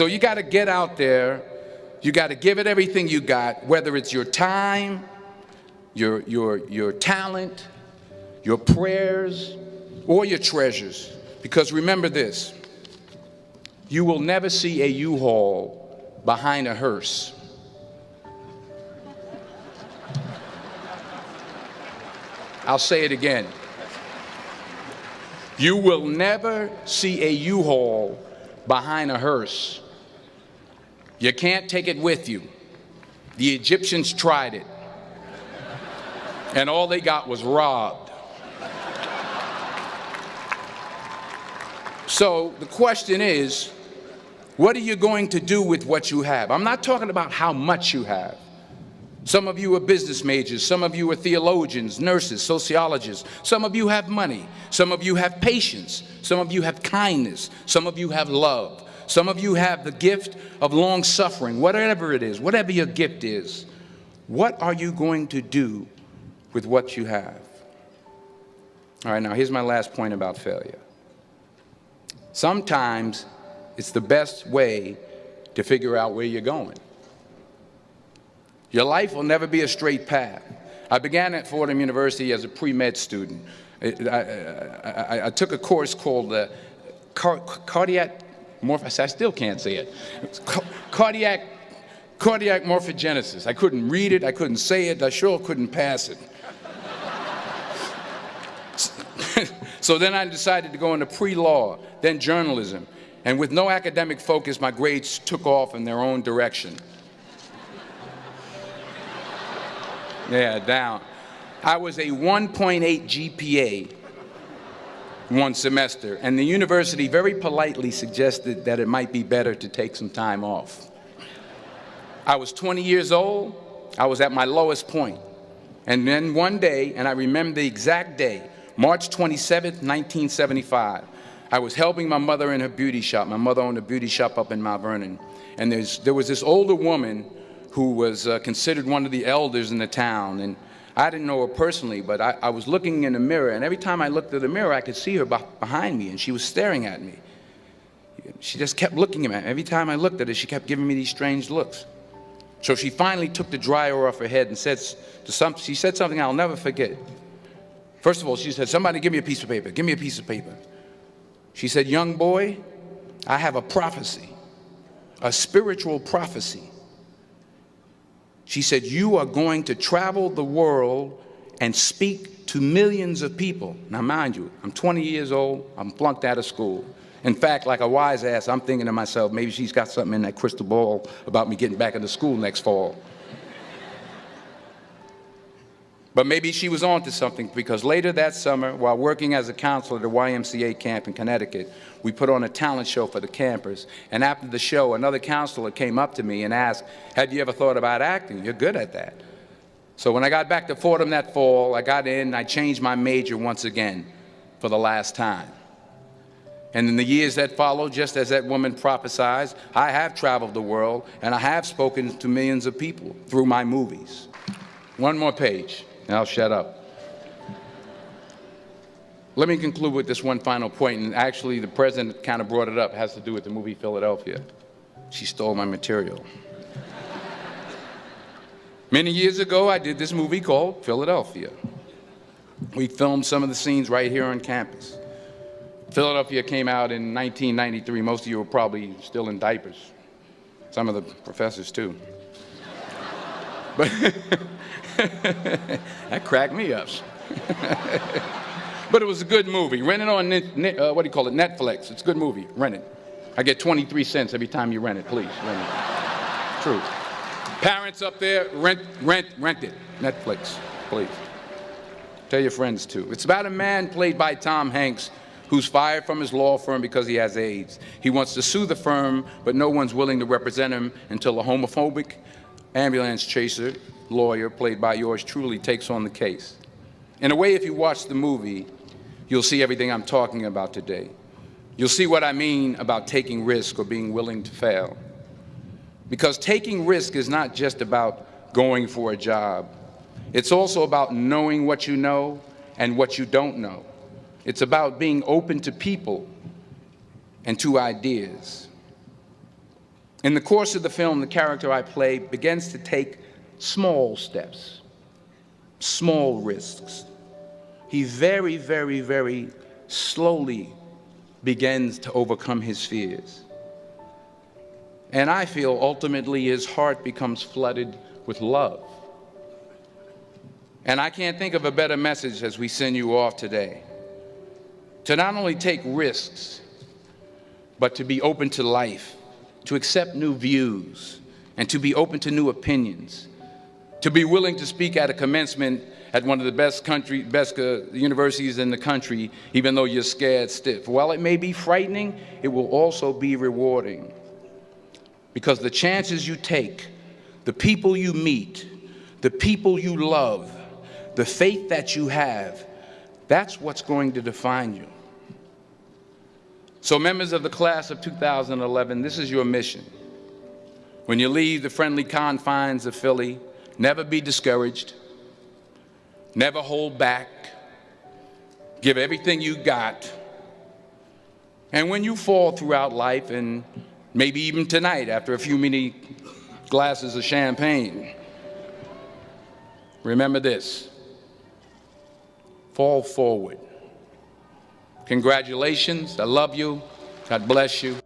So you got to get out there. You got to give it everything you got, whether it's your time, your talent, your prayers, or your treasures. Because remember this, you will never see a U-Haul behind a hearse. I'll say it again. You will never see a U-Haul behind a hearse. You can't take it with you. The Egyptians tried it, and all they got was robbed. So the question is, what are you going to do with what you have? I'm not talking about how much you have. Some of you are business majors, some of you are theologians, nurses, sociologists, some of you have money, some of you have patience, some of you have kindness, some of you have love, some of you have the gift of long suffering, whatever it is, whatever your gift is. What are you going to do with what you have? All right, now here's my last point about failure. Sometimes it's the best way to figure out where you're going. Your life will never be a straight path. I began at Fordham University as a pre-med student. I took a course called cardiac morphogenesis. I still can't say it. Cardiac morphogenesis. I couldn't read it. I couldn't say it. I sure couldn't pass it. So then I decided to go into pre-law, then journalism. And with no academic focus, my grades took off in their own direction. Yeah, down. I was a 1.8 GPA one semester, and the university very politely suggested that it might be better to take some time off. I was 20 years old. I was at my lowest point. And then one day, and I remember the exact day, March 27th, 1975, I was helping my mother in her beauty shop. My mother owned a beauty shop up in Mount Vernon. And there was this older woman who was considered one of the elders in the town. And I didn't know her personally, but I was looking in the mirror, and every time I looked at the mirror, I could see her behind me, and she was staring at me. She just kept looking at me. Every time I looked at her, she kept giving me these strange looks. So she finally took the dryer off her head and she said something I'll never forget. First of all, she said, "Somebody give me a piece of paper. Give me a piece of paper." She said, "Young boy, I have a prophecy, a spiritual prophecy." She said, "You are going to travel the world and speak to millions of people." Now, mind you, I'm 20 years old. I'm flunked out of school. In fact, like a wise ass, I'm thinking to myself, maybe she's got something in that crystal ball about me getting back into school next fall. But maybe she was on to something, because later that summer, while working as a counselor at the YMCA camp in Connecticut, we put on a talent show for the campers. And after the show, another counselor came up to me and asked, "Have you ever thought about acting? You're good at that." So when I got back to Fordham that fall, I got in and I changed my major once again for the last time. And in the years that followed, just as that woman prophesied, I have traveled the world and I have spoken to millions of people through my movies. One more page. And I'll shut up. Let me conclude with this one final point, and actually the president kind of brought it up. It has to do with the movie Philadelphia. She stole my material. Many years ago, I did this movie called Philadelphia. We filmed some of the scenes right here on campus. Philadelphia came out in 1993. Most of you were probably still in diapers. Some of the professors too. But that cracked me up. But it was a good movie. Rent it on, Netflix. It's a good movie. Rent it. I get 23 cents every time you rent it. Please, rent it. True. Parents up there, rent it. Netflix, please. Tell your friends too. It's about a man played by Tom Hanks who's fired from his law firm because he has AIDS. He wants to sue the firm, but no one's willing to represent him until a homophobic ambulance chaser lawyer, played by yours truly, takes on the case. In a way, if you watch the movie, you'll see everything I'm talking about today. You'll see what I mean about taking risk or being willing to fail. Because taking risk is not just about going for a job. It's also about knowing what you know and what you don't know. It's about being open to people and to ideas. In the course of the film, the character I play begins to take small steps, small risks. He very, very, very slowly begins to overcome his fears. And I feel ultimately his heart becomes flooded with love. And I can't think of a better message as we send you off today. To not only take risks, but to be open to life, to accept new views, and to be open to new opinions, to be willing to speak at a commencement at one of the best universities in the country, even though you're scared stiff. While it may be frightening, it will also be rewarding. Because the chances you take, the people you meet, the people you love, the faith that you have, that's what's going to define you. So members of the class of 2011, this is your mission. When you leave the friendly confines of Philly, never be discouraged, never hold back, give everything you got. And when you fall throughout life, and maybe even tonight after a few many glasses of champagne, remember this: fall forward. Congratulations. I love you. God bless you.